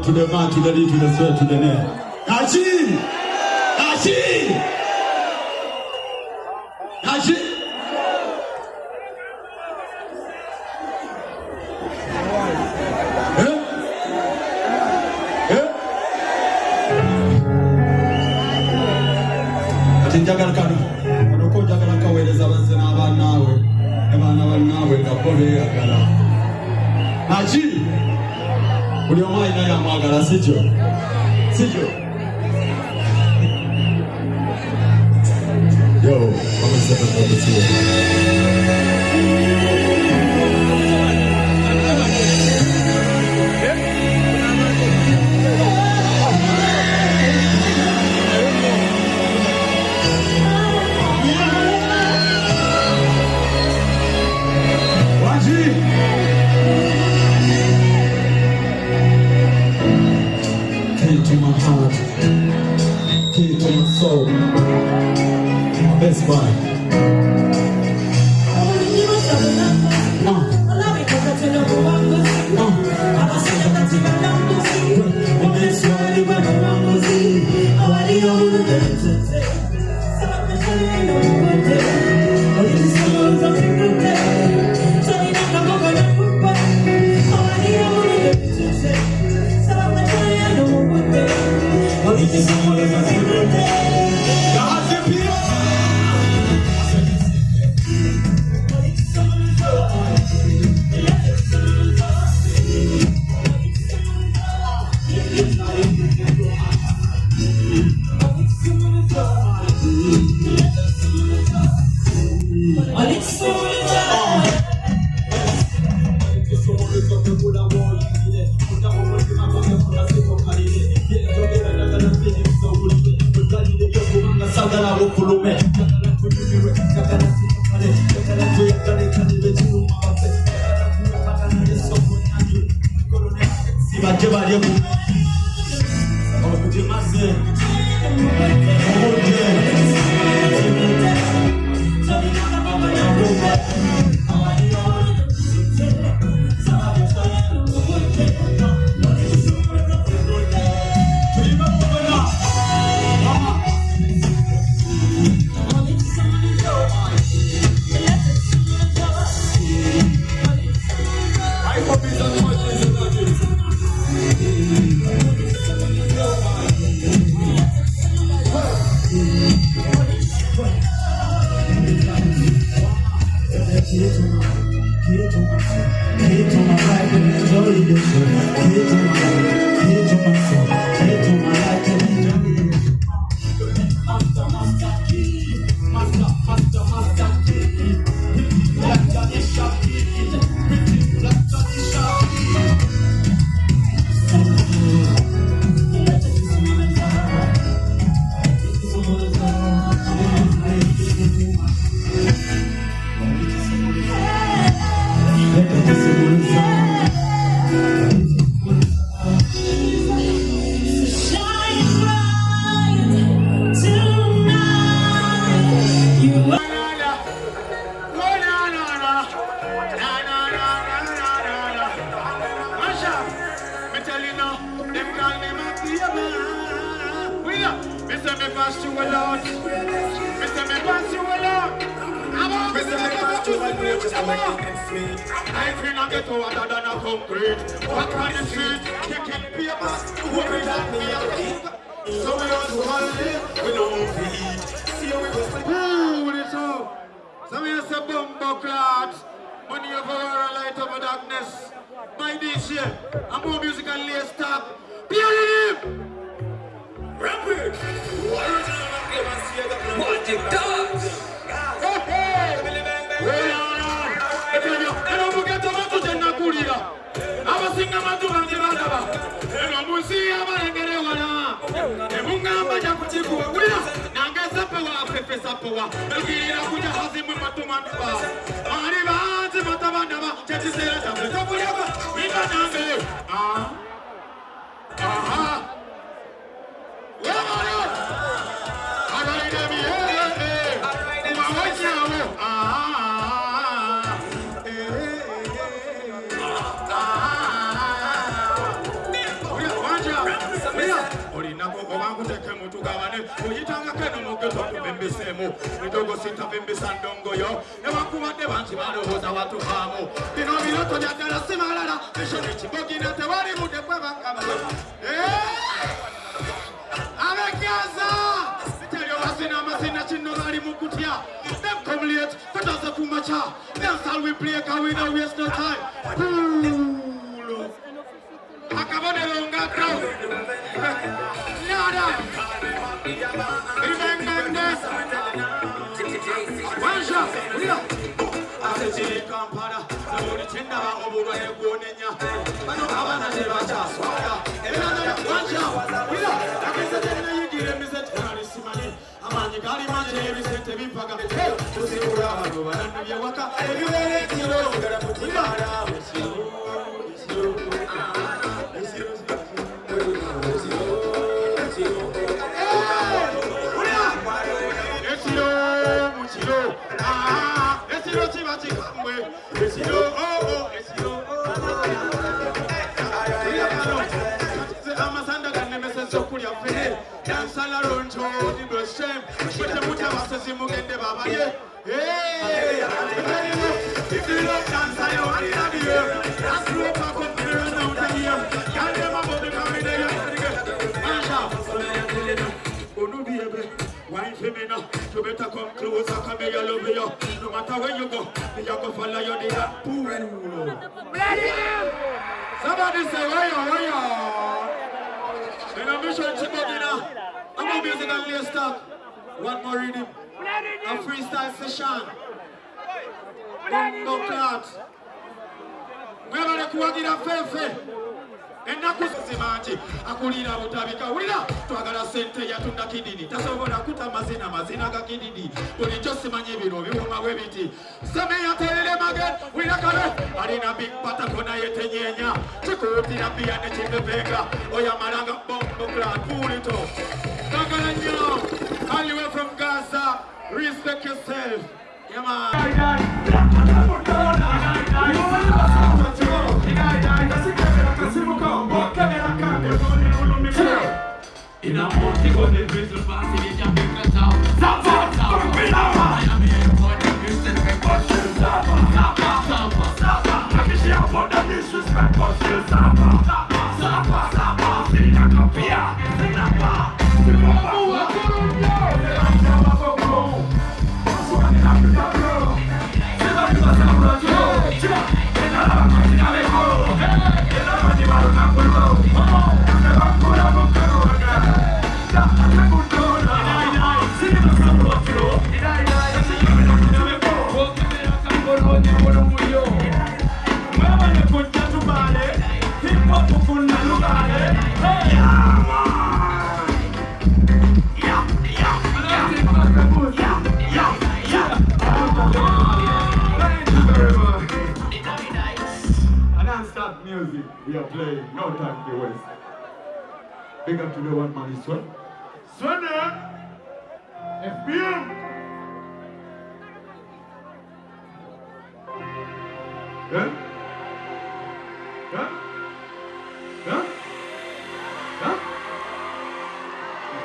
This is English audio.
To the man, to the D, to the sweat, to the net. Achi! Achi! Achi! Njagala kano onoko njagala kaweereza bazze n'abanaawe n'abaana bannaabwe nga bo beeyagala. Achi! Buli omu alina yamwagala sijjo? Sijjo? Yo, to my heart, key to my soul, best buy. I feel not get water than a concrete. Walk on the street, kicking papers, worry that me are. So we also live, we don't eat. See how we go. With it up. So we have some bumbo clots. Money over a light over darkness. My DJ, I'm more musical lace stop. Be on him! Rapid! Magic dogs! Hey! Hey! I don't forget to Jenna Kuria. I was singing about Tumanjaba. And I will see about Gerewana. And Mungama Yakuchiku. Nanga Sapawa, Pepe Sapawa. Elvira Kuja Hazim Matumanda. Arriva, Matamanda, Chatisera, Tapuya, Ivananga. Aha. Uyitanga keno mugeto kubembesemo ndogo sita bembesandongo yo ne bakubadde banti balowooza watu hamo bino biroto byagala simalala eshoni kibogina tewali mudde kwe bakaba abekaza telyo basina masina kino bali mukutya them come late fataza kumacha then shall we play can we don't waste no time akabonero ngakao nada if you don't dance, I don't want to hear. That's the rope I come to the run out of here. Can't them about the coming there. Oh, no, baby. Wine for me now. You better come closer, come here, I love you. No matter where you go, you go follow your dear. Somebody say, where you? In a mission to Bogina, I'm a musical lister. One more rhythm. A freestyle session. Bumbo clat. Mwema ne kuwagira fefe. Ennaku zimanji akulira butabika ulira twagala sente yatunda kidini tasobola kuta mazina ga kidini bulijjo simanye bino biwuma bwe biti same yaterere magen ulira kale alina big pata kona yetenyenya chikuutira pia ne chibevega oya malanga bumbo clat pulito twagala nnyo all the way from Gaza. Respect yourself. Yeah, man. In a multi con il viso fasi di già più cantao. Zappa, Miami airport, Houston, Boston, Zappa. Let me see how about that disrespect, Boston, Zappa. Sing a copia, Zappa. Music we are playing, no time to waste. Big up to the one man is Swen. Swen FBM. Yeah?